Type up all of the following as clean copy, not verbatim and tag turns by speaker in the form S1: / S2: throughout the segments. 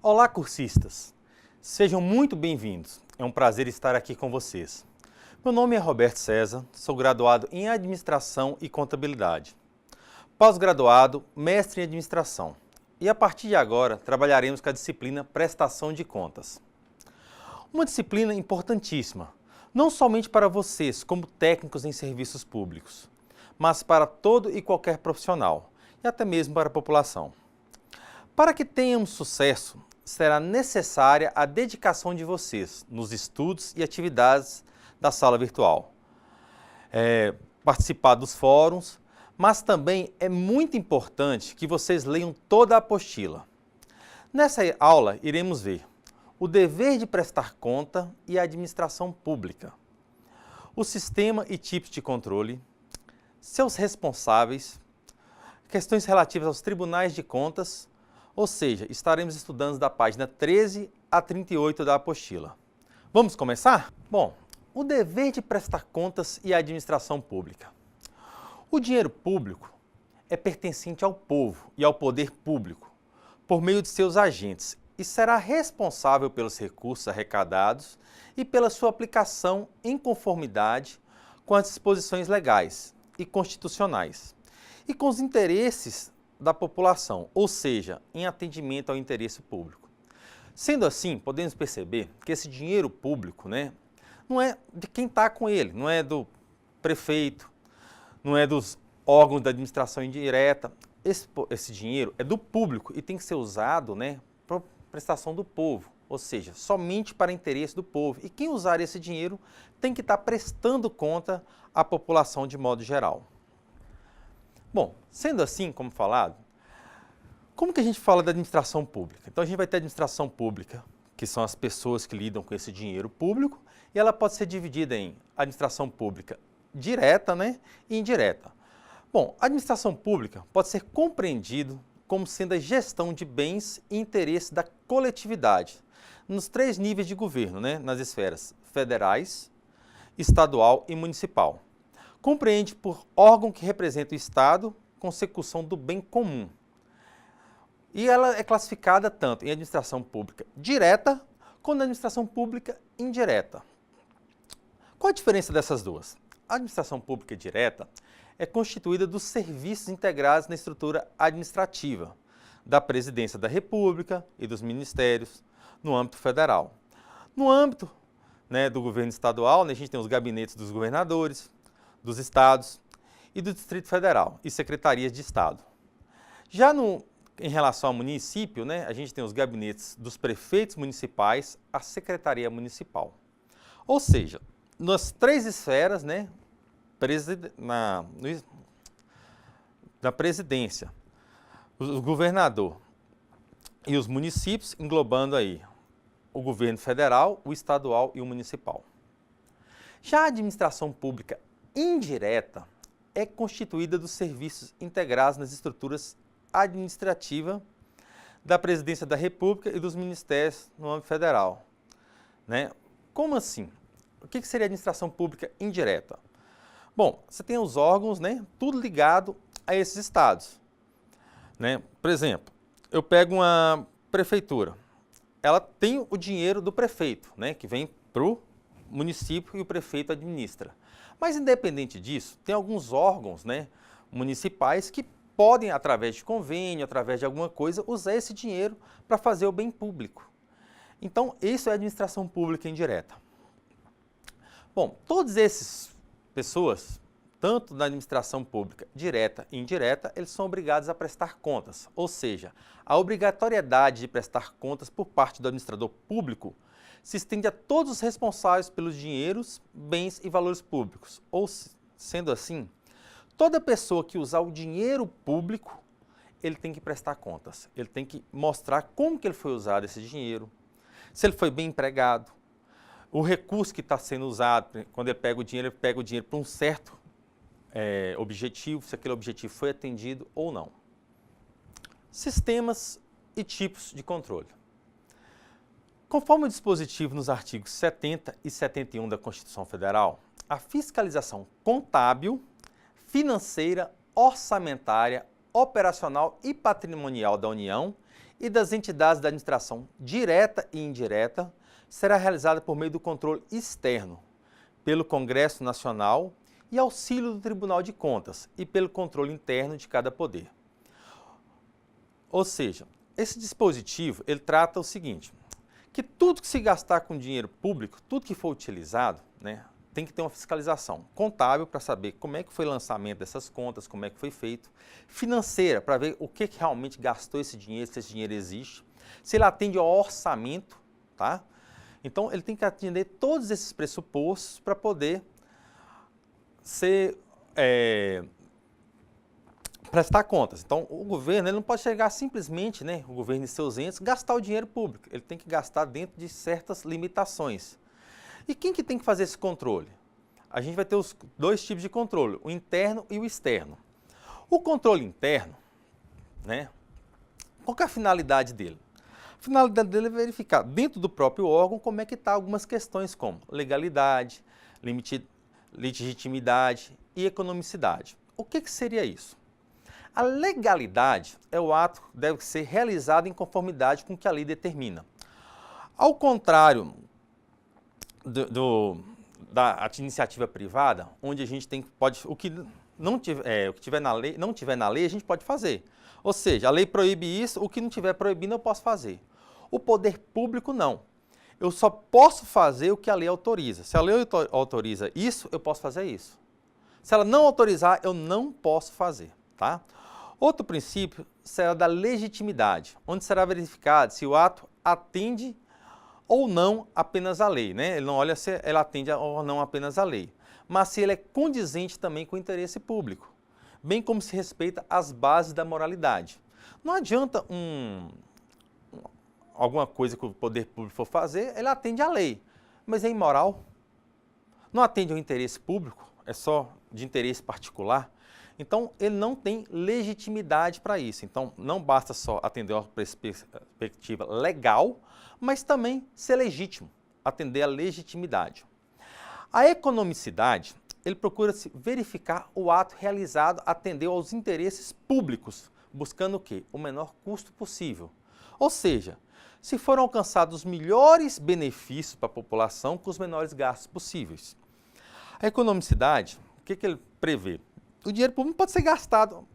S1: Olá, cursistas! Sejam muito bem-vindos. É um prazer estar aqui com vocês. Meu nome é Roberto César, sou graduado em Administração e Contabilidade. Pós-graduado, mestre em Administração. E a partir de agora, trabalharemos com a disciplina Prestação de Contas. Uma disciplina importantíssima, não somente para vocês como técnicos em serviços públicos, mas para todo e qualquer profissional, e até mesmo para a população. Para que tenhamos sucesso, será necessária a dedicação de vocês nos estudos e atividades da sala virtual. Participar dos fóruns, mas também é muito importante que vocês leiam toda a apostila. Nessa aula, iremos ver o dever de prestar conta e a administração pública, o sistema e tipos de controle, seus responsáveis, questões relativas aos tribunais de contas, ou seja, estaremos estudando da página 13 a 38 da apostila. Vamos começar? Bom, o dever de prestar contas e a administração pública. O dinheiro público é pertencente ao povo e ao poder público, por meio de seus agentes, e será responsável pelos recursos arrecadados e pela sua aplicação em conformidade com as disposições legais e constitucionais, e com os interesses da população, ou seja, em atendimento ao interesse público. Sendo assim, podemos perceber que esse dinheiro público, não é de quem está com ele, não é do prefeito, não é dos órgãos da administração indireta. Esse dinheiro é do público e tem que ser usado para prestação do povo, ou seja, somente para interesse do povo. E quem usar esse dinheiro tem que estar prestando conta à população de modo geral. Bom, sendo assim, como falado, como que a gente fala da administração pública? Então a gente vai ter a administração pública, que são as pessoas que lidam com esse dinheiro público, e ela pode ser dividida em administração pública direta e indireta. Bom, a administração pública pode ser compreendido como sendo a gestão de bens e interesses da coletividade, nos 3 níveis de governo, nas esferas federais, estadual e municipal. Compreende por órgão que representa o Estado, consecução do bem comum. E ela é classificada tanto em administração pública direta, quanto na administração pública indireta. Qual a diferença dessas duas? A administração pública direta é constituída dos serviços integrados na estrutura administrativa da Presidência da República e dos ministérios no âmbito federal. No âmbito do governo estadual, a gente tem os gabinetes dos governadores, dos estados e do Distrito Federal e secretarias de Estado. Já em relação ao município, a gente tem os gabinetes dos prefeitos municipais, a Secretaria Municipal. Ou seja, nas 3 esferas, na presidência, o governador e os municípios, englobando aí o governo federal, o estadual e o municipal. Já a administração pública indireta é constituída dos serviços integrados nas estruturas administrativas da Presidência da República e dos ministérios no âmbito federal. Como assim? O que seria administração pública indireta? Bom, você tem os órgãos, tudo ligado a esses estados. Por exemplo, eu pego uma prefeitura, ela tem o dinheiro do prefeito, que vem para o município e o prefeito administra. Mas, independente disso, tem alguns órgãos municipais que podem, através de convênio, através de alguma coisa, usar esse dinheiro para fazer o bem público. Então, isso é administração pública indireta. Bom, todas essas pessoas, tanto da administração pública direta e indireta, eles são obrigados a prestar contas. Ou seja, a obrigatoriedade de prestar contas por parte do administrador público se estende a todos os responsáveis pelos dinheiros, bens e valores públicos. Ou, sendo assim, toda pessoa que usar o dinheiro público, ele tem que prestar contas. Ele tem que mostrar como que ele foi usado esse dinheiro, se ele foi bem empregado, o recurso que está sendo usado, quando ele pega o dinheiro para um certo objetivo, se aquele objetivo foi atendido ou não. Sistemas e tipos de controle. Conforme o dispositivo nos artigos 70 e 71 da Constituição Federal, a fiscalização contábil, financeira, orçamentária, operacional e patrimonial da União e das entidades da administração direta e indireta será realizada por meio do controle externo, pelo Congresso Nacional e auxílio do Tribunal de Contas e pelo controle interno de cada poder. Ou seja, esse dispositivo ele trata o seguinte, que tudo que se gastar com dinheiro público, tudo que for utilizado, né, tem que ter uma fiscalização contábil para saber como é que foi o lançamento dessas contas, como é que foi feito, financeira para ver o que realmente gastou esse dinheiro, se esse dinheiro existe, se ele atende ao orçamento, tá? Então ele tem que atender todos esses pressupostos para poder prestar contas. Então o governo ele não pode chegar simplesmente, né, o governo e seus entes, gastar o dinheiro público, ele tem que gastar dentro de certas limitações. E quem que tem que fazer esse controle? A gente vai ter os dois tipos de controle, o interno e o externo. O controle interno, né, qual que é a finalidade dele? A finalidade dele é verificar dentro do próprio órgão como é que está algumas questões como legalidade, legitimidade e economicidade. O que seria isso? A legalidade é o ato que deve ser realizado em conformidade com o que a lei determina. Ao contrário da iniciativa privada, onde a gente o que tiver na lei, não tiver na lei, a gente pode fazer. Ou seja, a lei proíbe isso, o que não tiver proibido eu posso fazer. O poder público não. Eu só posso fazer o que a lei autoriza. Se a lei autoriza isso, eu posso fazer isso. Se ela não autorizar, eu não posso fazer, tá? Outro princípio será da legitimidade, onde será verificado se o ato atende ou não apenas a lei, né? Ele não olha se ela atende ou não apenas a lei, mas se ele é condizente também com o interesse público, bem como se respeita as bases da moralidade. Não adianta alguma coisa que o poder público for fazer, ele atende à lei, mas é imoral. Não atende ao interesse público, é só de interesse particular. Então, ele não tem legitimidade para isso. Então, não basta só atender a perspectiva legal, mas também ser legítimo, atender a legitimidade. A economicidade, ele procura se verificar o ato realizado atendeu aos interesses públicos, buscando o quê? O menor custo possível. Ou seja, se foram alcançados os melhores benefícios para a população com os menores gastos possíveis. A economicidade, o que ele prevê? O dinheiro público não pode ser gastado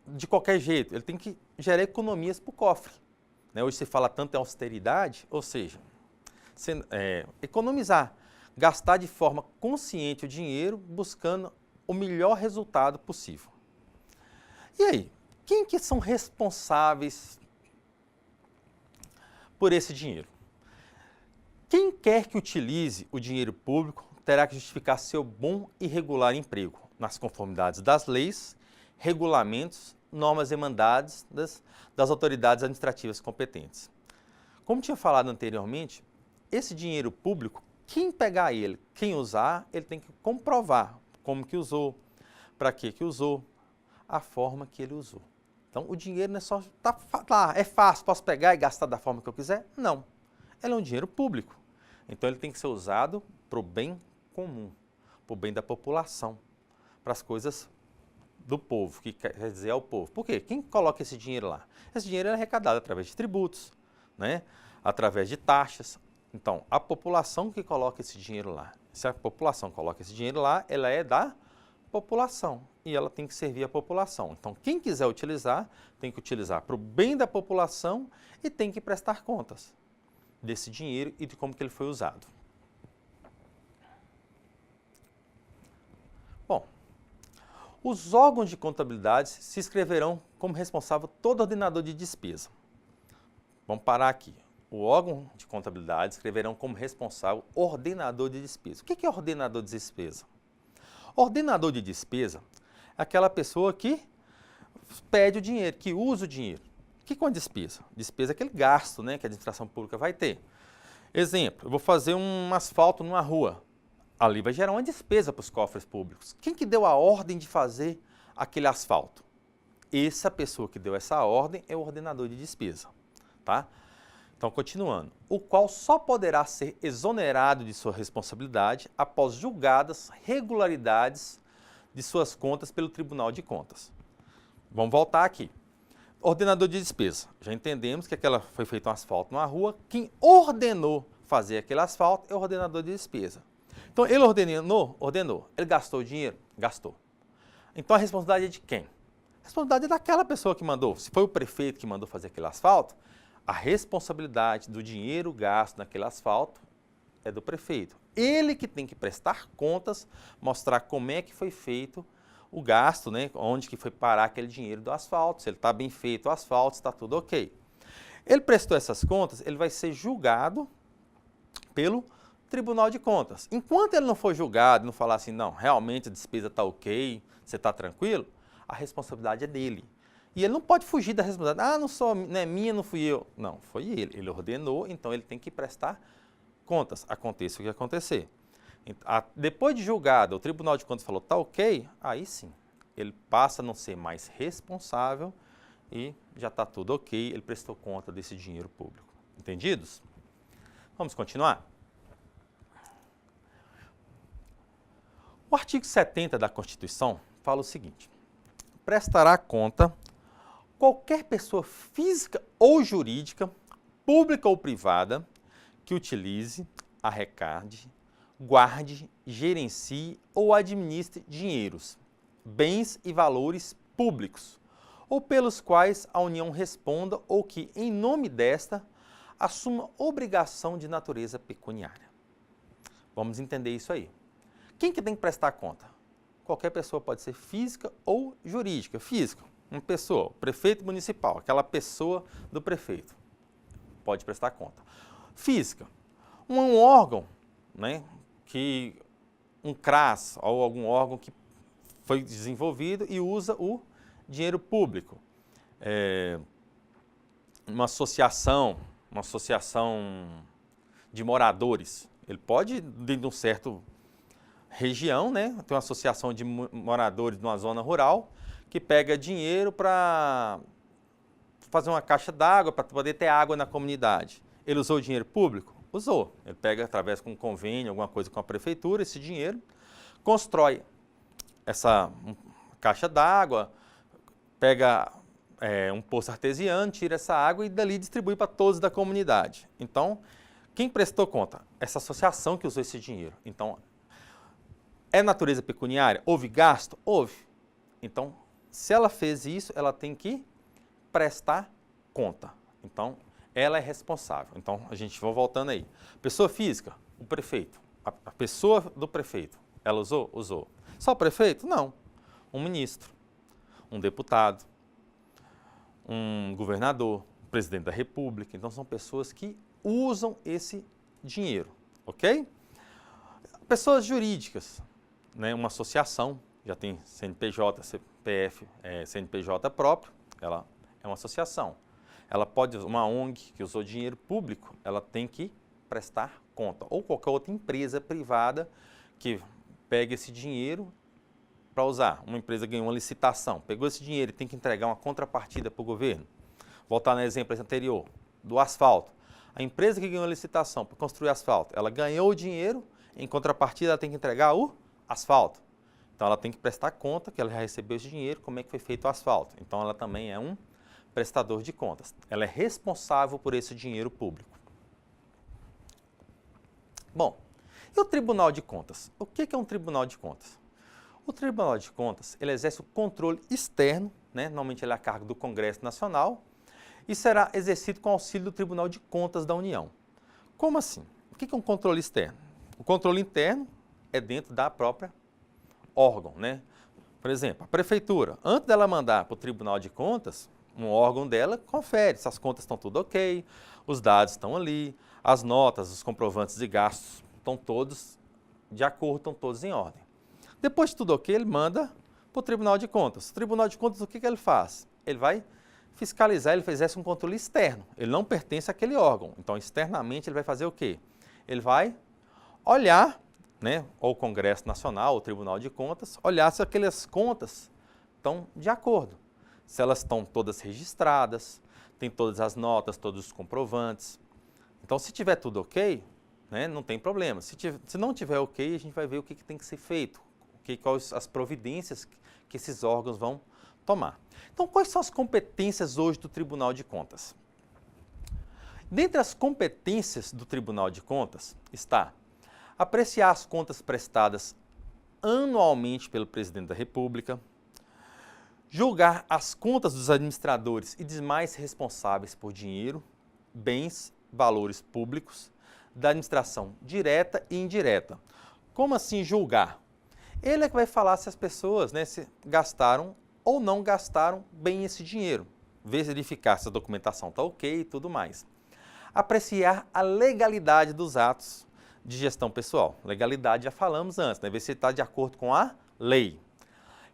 S1: de qualquer jeito, ele tem que gerar economias para o cofre. Né? Hoje se fala tanto em austeridade, ou seja, economizar, gastar de forma consciente o dinheiro, buscando o melhor resultado possível. E aí, quem que são responsáveis por esse dinheiro? Quem quer que utilize o dinheiro público terá que justificar seu bom e regular emprego nas conformidades das leis, regulamentos, normas emandadas das autoridades administrativas competentes. Como tinha falado anteriormente, esse dinheiro público, quem pegar ele, quem usar, ele tem que comprovar como que usou, para que usou, a forma que ele usou. Então, o dinheiro não é só, é fácil, posso pegar e gastar da forma que eu quiser? Não. Ele é um dinheiro público. Então, ele tem que ser usado para o bem comum, para o bem da população, para as coisas do povo, que quer dizer ao povo. Por quê? Quem coloca esse dinheiro lá? Esse dinheiro é arrecadado através de tributos, né? Através de taxas. Então, a população que coloca esse dinheiro lá. Se a população coloca esse dinheiro lá, ela é da população e ela tem que servir a população. Então, quem quiser utilizar, tem que utilizar para o bem da população e tem que prestar contas desse dinheiro e de como que ele foi usado. Bom, os órgãos de contabilidade se inscreverão como responsável todo ordenador de despesa. Vamos parar aqui. O órgão de contabilidade escreverão como responsável ordenador de despesa. O que é ordenador de despesa? Ordenador de despesa é aquela pessoa que pede o dinheiro, que usa o dinheiro. O que é uma despesa? Despesa é aquele gasto, né, que a administração pública vai ter. Exemplo, eu vou fazer um asfalto numa rua. Ali vai gerar uma despesa para os cofres públicos. Quem que deu a ordem de fazer aquele asfalto? Essa pessoa que deu essa ordem é o ordenador de despesa, tá? Então, continuando, o qual só poderá ser exonerado de sua responsabilidade após julgadas regularidades de suas contas pelo Tribunal de Contas. Vamos voltar aqui. Ordenador de despesa. Já entendemos que aquela foi feito um asfalto numa rua. Quem ordenou fazer aquele asfalto é o ordenador de despesa. Então, ele ordenou. Ele gastou o dinheiro? Gastou. Então, a responsabilidade é de quem? A responsabilidade é daquela pessoa que mandou. Se foi o prefeito que mandou fazer aquele asfalto, a responsabilidade do dinheiro gasto naquele asfalto é do prefeito. Ele que tem que prestar contas, mostrar como é que foi feito o gasto, né? Onde que foi parar aquele dinheiro do asfalto, se ele está bem feito o asfalto, se está tudo ok. Ele prestou essas contas, ele vai ser julgado pelo Tribunal de Contas. Enquanto ele não for julgado, não falar assim, não, realmente a despesa está ok, você está tranquilo, a responsabilidade é dele. E ele não pode fugir da responsabilidade. Não é minha, não fui eu. Não, foi ele. Ele ordenou, então ele tem que prestar contas, aconteça o que acontecer. Depois de julgado, o Tribunal de Contas falou, tá ok, aí sim, ele passa a não ser mais responsável e já está tudo ok, ele prestou conta desse dinheiro público. Entendidos? Vamos continuar? O artigo 70 da Constituição fala o seguinte, prestará conta qualquer pessoa física ou jurídica, pública ou privada, que utilize, arrecade, guarde, gerencie ou administre dinheiros, bens e valores públicos, ou pelos quais a União responda ou que, em nome desta, assuma obrigação de natureza pecuniária. Vamos entender isso aí. Quem que tem que prestar conta? Qualquer pessoa pode ser física ou jurídica. Física, uma pessoa, o prefeito municipal, aquela pessoa do prefeito, pode prestar conta. Física, um órgão, né, um CRAS ou algum órgão que foi desenvolvido e usa o dinheiro público. Uma associação de moradores. Ele pode, dentro de uma certa região, né, ter uma associação de moradores numa zona rural que pega dinheiro para fazer uma caixa d'água, para poder ter água na comunidade. Ele usou o dinheiro público? Usou. Ele pega, através de um convênio, alguma coisa com a prefeitura, esse dinheiro, constrói essa caixa d'água, pega um poço artesiano, tira essa água e dali distribui para todos da comunidade. Então, quem prestou conta? Essa associação que usou esse dinheiro. Então, é natureza pecuniária? Houve gasto? Houve. Então, se ela fez isso, ela tem que prestar conta. Então, ela é responsável. Então, a gente vai voltando aí. Pessoa física, o prefeito. A pessoa do prefeito, ela usou? Usou. Só o prefeito? Não. Um ministro, um deputado, um governador, um presidente da república. Então, são pessoas que usam esse dinheiro, ok? Pessoas jurídicas, né? Uma associação, já tem CNPJ, CPF, CNPJ próprio, ela é uma associação. Ela pode, uma ONG que usou dinheiro público, ela tem que prestar conta. Ou qualquer outra empresa privada que pega esse dinheiro para usar. Uma empresa ganhou uma licitação, pegou esse dinheiro e tem que entregar uma contrapartida para o governo. Voltar no exemplo anterior, do asfalto. A empresa que ganhou a licitação para construir asfalto, ela ganhou o dinheiro, em contrapartida ela tem que entregar o asfalto. Então ela tem que prestar conta que ela já recebeu esse dinheiro, como é que foi feito o asfalto. Então ela também é um prestador de contas. Ela é responsável por esse dinheiro público. Bom, e o Tribunal de Contas? O que é um Tribunal de Contas? O Tribunal de Contas, ele exerce o controle externo, né? Normalmente ele é a cargo do Congresso Nacional, e será exercido com auxílio do Tribunal de Contas da União. Como assim? O que é um controle externo? O controle interno é dentro da própria órgão, né? Por exemplo, a prefeitura, antes dela mandar para o Tribunal de Contas, um órgão dela confere se as contas estão tudo ok, os dados estão ali, as notas, os comprovantes de gastos estão todos de acordo, estão todos em ordem. Depois de tudo ok, ele manda para o Tribunal de Contas. O Tribunal de Contas, o que ele faz? Ele vai fiscalizar, ele exerce um controle externo. Ele não pertence àquele órgão. Então, externamente, ele vai fazer o quê? Ele vai olhar, né, ou o Congresso Nacional, ou o Tribunal de Contas, olhar se aquelas contas estão de acordo. Se elas estão todas registradas, tem todas as notas, todos os comprovantes. Então, se tiver tudo ok, né, não tem problema. Se não tiver ok, a gente vai ver o que tem que ser feito, quais as providências que esses órgãos vão tomar. Então, quais são as competências hoje do Tribunal de Contas? Dentre as competências do Tribunal de Contas está apreciar as contas prestadas anualmente pelo Presidente da República, julgar as contas dos administradores e demais responsáveis por dinheiro, bens, valores públicos, da administração direta e indireta. Como assim julgar? Ele é que vai falar se as pessoas, né, se gastaram ou não gastaram bem esse dinheiro, verificar se a documentação está ok e tudo mais. Apreciar a legalidade dos atos de gestão pessoal. Legalidade já falamos antes, né? Ver se está de acordo com a lei.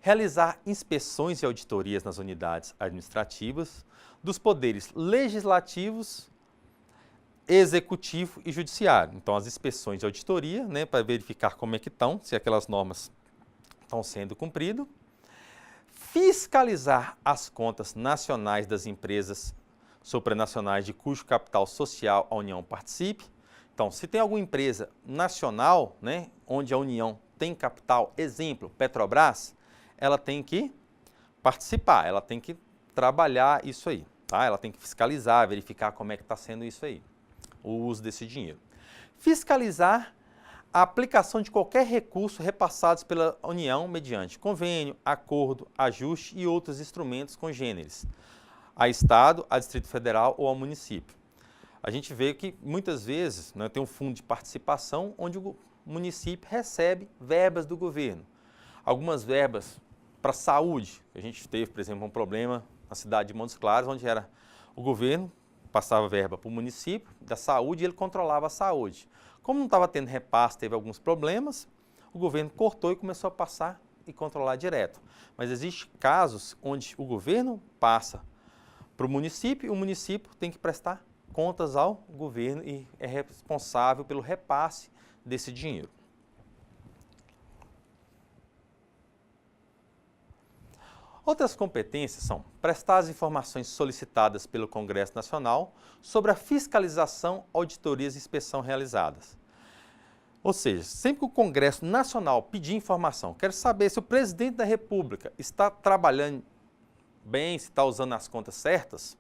S1: Realizar inspeções e auditorias nas unidades administrativas dos poderes legislativos, executivo e judiciário. Então, as inspeções de auditoria, né, para verificar como é que estão, se aquelas normas estão sendo cumpridas. Fiscalizar as contas nacionais das empresas supranacionais de cujo capital social a União participe. Então, se tem alguma empresa nacional, né, onde a União tem capital, exemplo, Petrobras, ela tem que participar, ela tem que trabalhar isso aí, tá? Ela tem que fiscalizar, verificar como é que está sendo isso aí, o uso desse dinheiro. Fiscalizar a aplicação de qualquer recurso repassados pela União mediante convênio, acordo, ajuste e outros instrumentos congêneres, a Estado, a Distrito Federal ou ao município. A gente vê que muitas vezes, né, tem um fundo de participação onde o município recebe verbas do governo. Algumas verbas para saúde. A gente teve, por exemplo, um problema na cidade de Montes Claros, onde era o governo passava verba para o município da saúde e ele controlava a saúde. Como não estava tendo repasse, teve alguns problemas, o governo cortou e começou a passar e controlar direto. Mas existem casos onde o governo passa para o município e o município tem que prestar contas ao governo e é responsável pelo repasse desse dinheiro. Outras competências são prestar as informações solicitadas pelo Congresso Nacional sobre a fiscalização, auditorias e inspeção realizadas. Ou seja, sempre que o Congresso Nacional pedir informação, quero saber se o Presidente da República está trabalhando bem, se está usando as contas certas,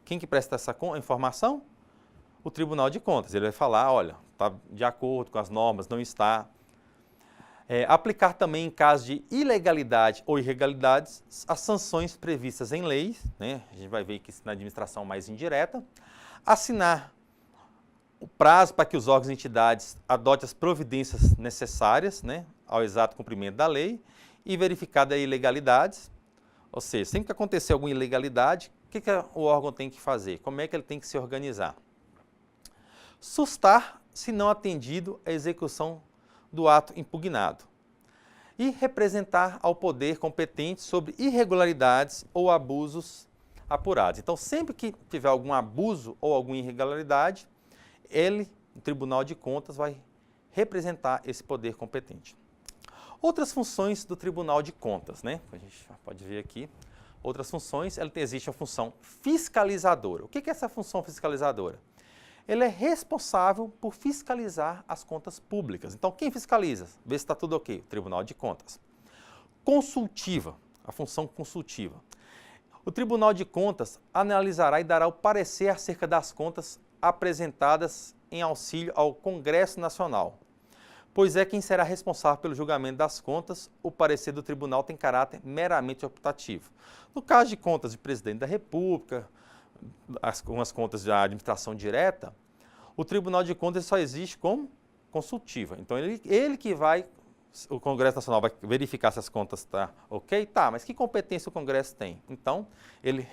S1: quem que presta essa informação? O Tribunal de Contas. Ele vai falar, olha, está de acordo com as normas, não está. Aplicar também, em caso de ilegalidade ou irregularidades, as sanções previstas em leis, né? A gente vai ver que isso na administração mais indireta. Assinar o prazo para que os órgãos e entidades adotem as providências necessárias, né, ao exato cumprimento da lei e verificar das ilegalidades. Ou seja, sempre que acontecer alguma ilegalidade, o que o órgão tem que fazer? Como é que ele tem que se organizar? Sustar, se não atendido, a execução do ato impugnado. E representar ao poder competente sobre irregularidades ou abusos apurados. Então, sempre que tiver algum abuso ou alguma irregularidade, o Tribunal de Contas, vai representar esse poder competente. Outras funções do Tribunal de Contas, né? A gente pode ver aqui. Outras funções, existe a função fiscalizadora. O que é essa função fiscalizadora? Ele é responsável por fiscalizar as contas públicas. Então, quem fiscaliza? Vê se está tudo ok. O Tribunal de Contas. Consultiva, a função consultiva. O Tribunal de Contas analisará e dará o parecer acerca das contas apresentadas em auxílio ao Congresso Nacional, pois é quem será responsável pelo julgamento das contas. O parecer do tribunal tem caráter meramente optativo. No caso de contas de Presidente da República, algumas contas da administração direta, o Tribunal de Contas só existe como consultiva. Então, ele que vai, o Congresso Nacional vai verificar se as contas estão ok? Tá, mas que competência o Congresso tem? Então, ele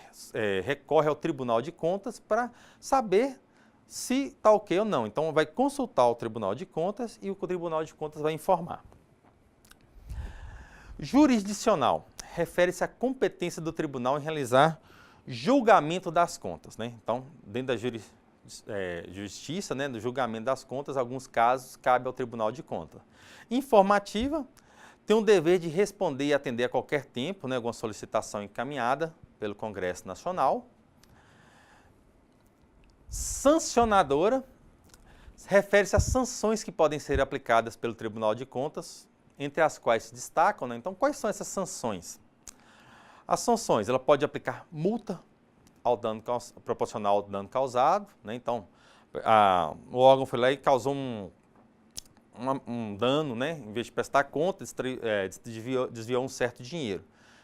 S1: recorre ao Tribunal de Contas para saber se está ok ou não. Então, vai consultar o Tribunal de Contas e o Tribunal de Contas vai informar. Jurisdicional refere-se à competência do tribunal em realizar julgamento das contas, né? Então, dentro da justiça, né, do julgamento das contas, alguns casos cabe ao Tribunal de Contas. Informativa tem o dever de responder e atender a qualquer tempo, né, alguma solicitação encaminhada pelo Congresso Nacional. Sancionadora refere-se às sanções que podem ser aplicadas pelo Tribunal de Contas, entre as quais se destacam, né? Então, quais são essas sanções? As sanções, ela pode aplicar multa ao dano proporcional ao dano causado, né? Então, o órgão foi lá e causou um dano, né? Em vez de prestar conta, desviou um certo dinheiro.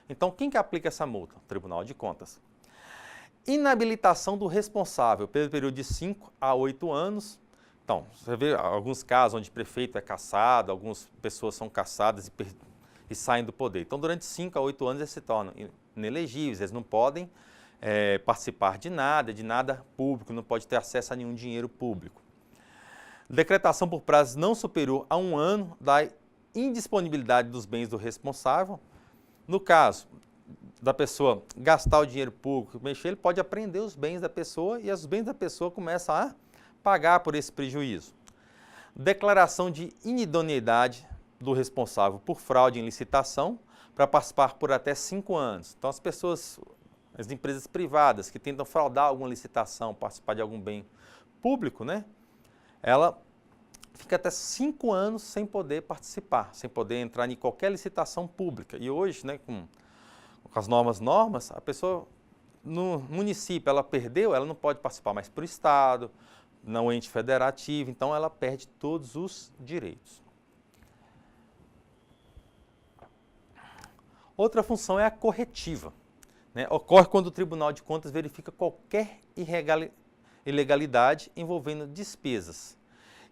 S1: Então, quem que aplica essa multa? O Tribunal de Contas. Inabilitação do responsável pelo período de 5 a 8 anos. Então, você vê alguns casos onde o prefeito é cassado, algumas pessoas são cassadas e saem do poder. Então, durante 5 a 8 anos, eles se tornam inelegíveis, eles não podem participar de nada público, não pode ter acesso a nenhum dinheiro público. Decretação por prazo não superior a 1 ano da indisponibilidade dos bens do responsável. No caso da pessoa gastar o dinheiro público, mexer, ele pode apreender os bens da pessoa e os bens da pessoa começam a pagar por esse prejuízo. Declaração de inidoneidade do responsável por fraude em licitação para participar por até 5 anos. Então, as empresas privadas que tentam fraudar alguma licitação, participar de algum bem público, né? Ela fica até 5 anos sem poder participar, sem poder entrar em qualquer licitação pública. E hoje, né, com as normas, a pessoa no município, ela perdeu, ela não pode participar mais para o Estado, não ente federativo, então ela perde todos os direitos. Outra função é a corretiva, né? Ocorre quando o Tribunal de Contas verifica qualquer ilegalidade envolvendo despesas.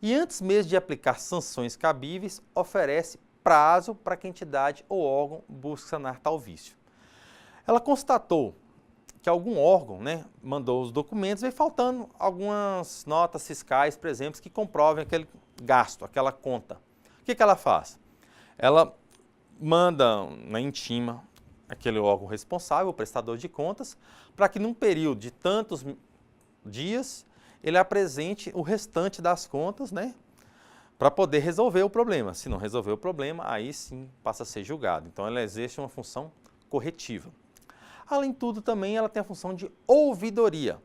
S1: E antes mesmo de aplicar sanções cabíveis, oferece prazo para que a entidade ou órgão busque sanar tal vício. Ela constatou que algum órgão, né, mandou os documentos, veio faltando algumas notas fiscais, por exemplo, que comprovem aquele gasto, aquela conta. O que ela faz? Ela manda, intima aquele órgão responsável, o prestador de contas, para que num período de tantos dias ele apresente o restante das contas, né, para poder resolver o problema. Se não resolver o problema, aí sim passa a ser julgado. Então ela exerce uma função corretiva. Além de tudo, também ela tem a função de ouvidoria,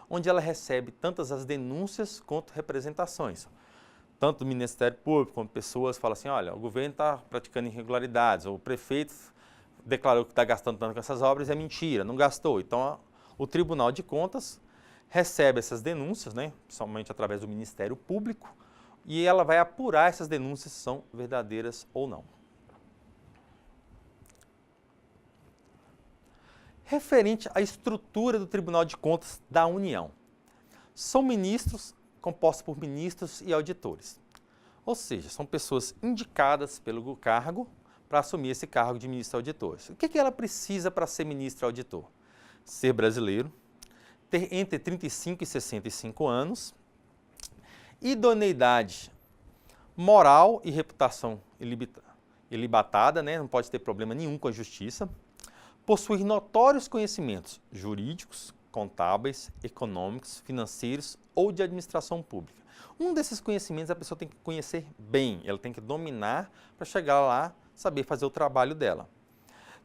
S1: onde ela recebe tantas as denúncias quanto representações. Tanto do Ministério Público, quanto pessoas falam assim, olha, o governo está praticando irregularidades, ou o prefeito declarou que está gastando tanto com essas obras, é mentira, não gastou. Então, o Tribunal de Contas recebe essas denúncias, né, somente através do Ministério Público, e ela vai apurar essas denúncias se são verdadeiras ou não. Referente à estrutura do Tribunal de Contas da União. São ministros compostos por ministros e auditores. Ou seja, são pessoas indicadas pelo cargo para assumir esse cargo de ministro e auditor. O que ela precisa para ser ministro e auditor? Ser brasileiro, ter entre 35 e 65 anos, idoneidade moral e reputação ilibatada, né? Não pode ter problema nenhum com a justiça, possuir notórios conhecimentos jurídicos, contábeis, econômicos, financeiros ou de administração pública. Um desses conhecimentos a pessoa tem que conhecer bem, ela tem que dominar para chegar lá, saber fazer o trabalho dela.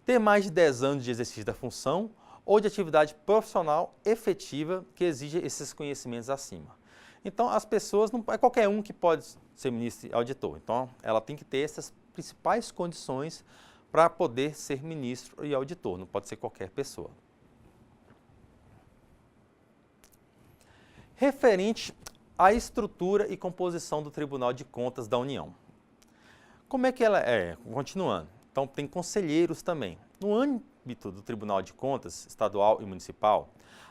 S1: Ter mais de 10 anos de exercício da função ou de atividade profissional efetiva que exija esses conhecimentos acima. Então, as pessoas, não é qualquer um que pode ser ministro e auditor. Então, ela tem que ter essas principais condições para poder ser ministro e auditor, não pode ser qualquer pessoa. Referente à estrutura e composição do Tribunal de Contas da União. Como é que ela é? Continuando. Então, tem conselheiros também. No âmbito do Tribunal de Contas estadual e municipal,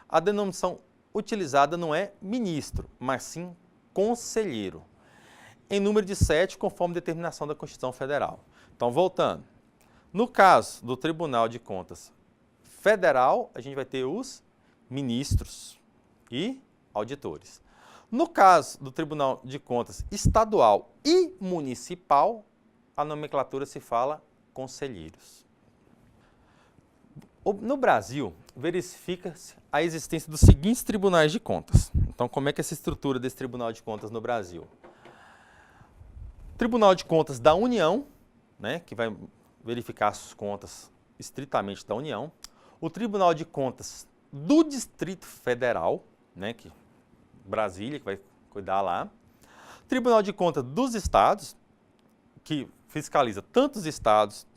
S1: a denominação utilizada não é ministro, mas sim conselheiro, em número de 7, conforme determinação da Constituição Federal. Então, voltando. No caso do Tribunal de Contas Federal, a gente vai ter os ministros e auditores. No caso do Tribunal de Contas Estadual e Municipal, a nomenclatura se fala conselheiros. No Brasil, verifica-se a existência dos seguintes tribunais de contas. Então, como é que é essa estrutura desse Tribunal de Contas no Brasil? Tribunal de Contas da União, né, que vai verificar as contas estritamente da União. O Tribunal de Contas do Distrito Federal, né, que Brasília, que vai cuidar lá. Tribunal de Contas dos Estados, que fiscaliza tanto os estados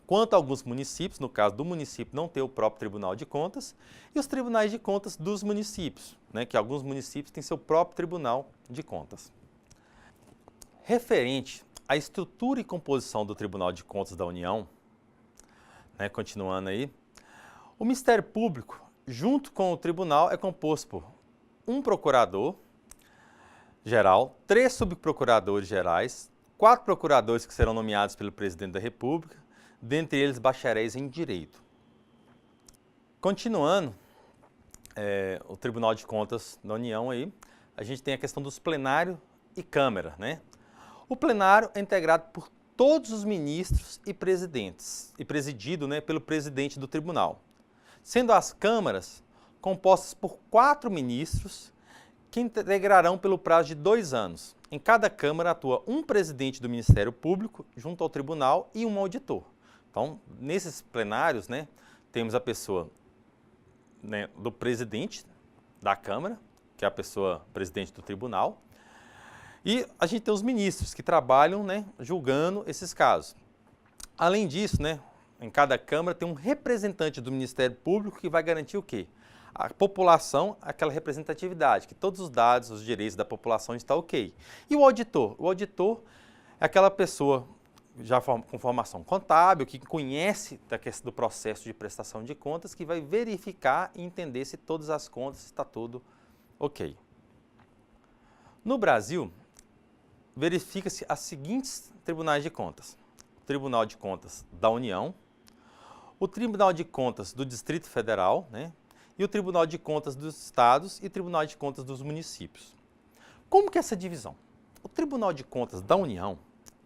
S1: quanto a alguns municípios, no caso do município não ter o próprio Tribunal de Contas, e os tribunais de contas dos municípios, né, que alguns municípios têm seu próprio Tribunal de Contas. Referente à estrutura e composição do Tribunal de Contas da União, né, continuando aí, o Ministério Público, junto com o Tribunal, é composto por um procurador-geral, 3 subprocuradores gerais, 4 procuradores que serão nomeados pelo Presidente da República, dentre eles bacharéis em Direito. Continuando, o Tribunal de Contas da União, aí, a gente tem a questão dos plenários e Câmara, né? O plenário é integrado por todos os ministros e presidentes, e presidido, né, pelo presidente do tribunal, sendo as câmaras compostas por 4 ministros que integrarão pelo prazo de 2 anos. Em cada Câmara atua um presidente do Ministério Público junto ao tribunal e um auditor. Então, nesses plenários, né, temos a pessoa, né, do presidente da Câmara, que é a pessoa presidente do tribunal, e a gente tem os ministros que trabalham, né, julgando esses casos. Além disso, né, em cada Câmara tem um representante do Ministério Público que vai garantir o quê? A população, aquela representatividade, que todos os dados, os direitos da população estão ok. E o auditor? O auditor é aquela pessoa já com formação contábil, que conhece da questão do processo de prestação de contas, que vai verificar e entender se todas as contas está tudo ok. No Brasil, verifica-se as seguintes tribunais de contas: o Tribunal de Contas da União, o Tribunal de Contas do Distrito Federal, né, e o Tribunal de Contas dos Estados e o Tribunal de Contas dos Municípios. Como que é essa divisão? O Tribunal de Contas da União,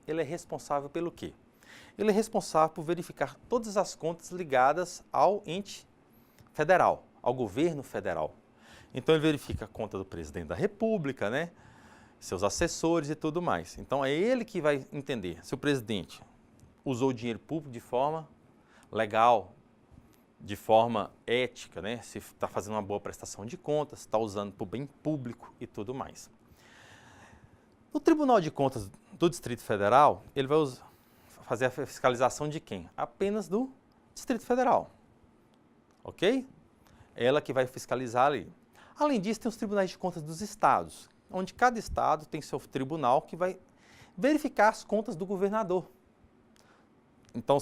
S1: ele é responsável pelo quê? Ele é responsável por verificar todas as contas ligadas ao ente federal, ao governo federal. Então ele verifica a conta do presidente da República, né, seus assessores e tudo mais. Então é ele que vai entender se o presidente usou o dinheiro público de forma legal, de forma ética, né? Se está fazendo uma boa prestação de contas, está usando para o bem público e tudo mais. O Tribunal de Contas do Distrito Federal, ele vai fazer a fiscalização de quem? Apenas do Distrito Federal, ok? Ela que vai fiscalizar ali. Além disso, tem os tribunais de contas dos estados, onde cada estado tem seu tribunal que vai verificar as contas do governador. Então,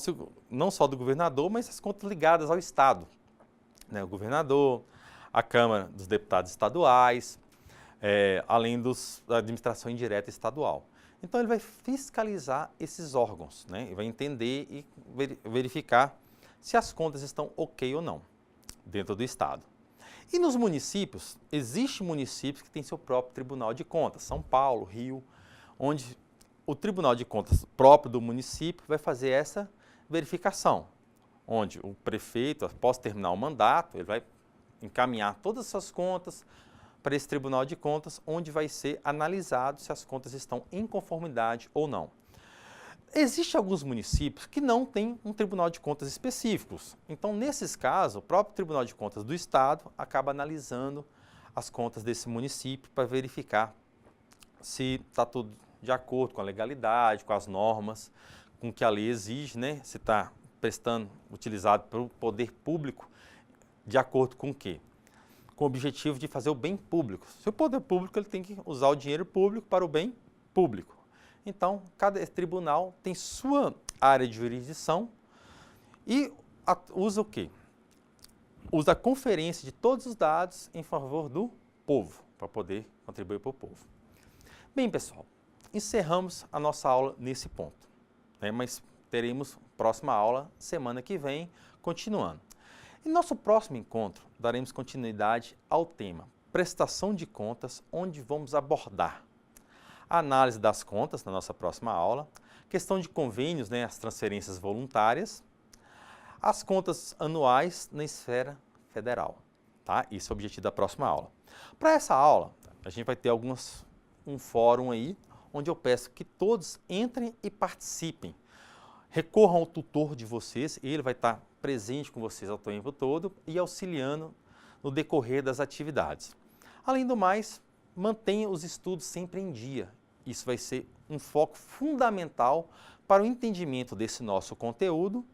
S1: não só do governador, mas as contas ligadas ao estado, né? O governador, a Câmara dos Deputados Estaduais, além da administração indireta estadual. Então, ele vai fiscalizar esses órgãos, né? E vai entender e verificar se as contas estão ok ou não dentro do estado. E nos municípios, existem municípios que têm seu próprio Tribunal de Contas, São Paulo, Rio, onde o Tribunal de Contas próprio do município vai fazer essa verificação, onde o prefeito, após terminar o mandato, ele vai encaminhar todas as suas contas para esse Tribunal de Contas, onde vai ser analisado se as contas estão em conformidade ou não. Existem alguns municípios que não têm um Tribunal de Contas específicos. Então, nesses casos, o próprio Tribunal de Contas do Estado acaba analisando as contas desse município para verificar se está tudo de acordo com a legalidade, com as normas, com o que a lei exige, né? Se está utilizado pelo poder público de acordo com o quê? Com o objetivo de fazer o bem público. Se o poder público ele tem que usar o dinheiro público para o bem público. Então, cada tribunal tem sua área de jurisdição e usa o quê? Usa a conferência de todos os dados em favor do povo, para poder contribuir para o povo. Bem, pessoal, encerramos a nossa aula nesse ponto, né? Mas teremos próxima aula semana que vem, continuando. Em nosso próximo encontro, daremos continuidade ao tema prestação de contas, onde vamos abordar a análise das contas na nossa próxima aula, questão de convênios, né, as transferências voluntárias, as contas anuais na esfera federal, tá? Esse é o objetivo da próxima aula. Para essa aula, a gente vai ter um fórum aí, onde eu peço que todos entrem e participem. Recorram ao tutor de vocês, ele vai estar presente com vocês ao tempo todo e auxiliando no decorrer das atividades. Além do mais, mantenha os estudos sempre em dia. Isso vai ser um foco fundamental para o entendimento desse nosso conteúdo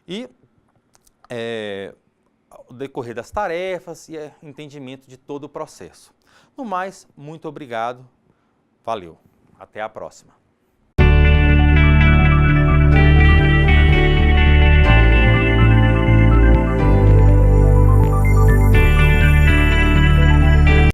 S1: e o decorrer das tarefas e entendimento de todo o processo. No mais, muito obrigado, valeu, até a próxima.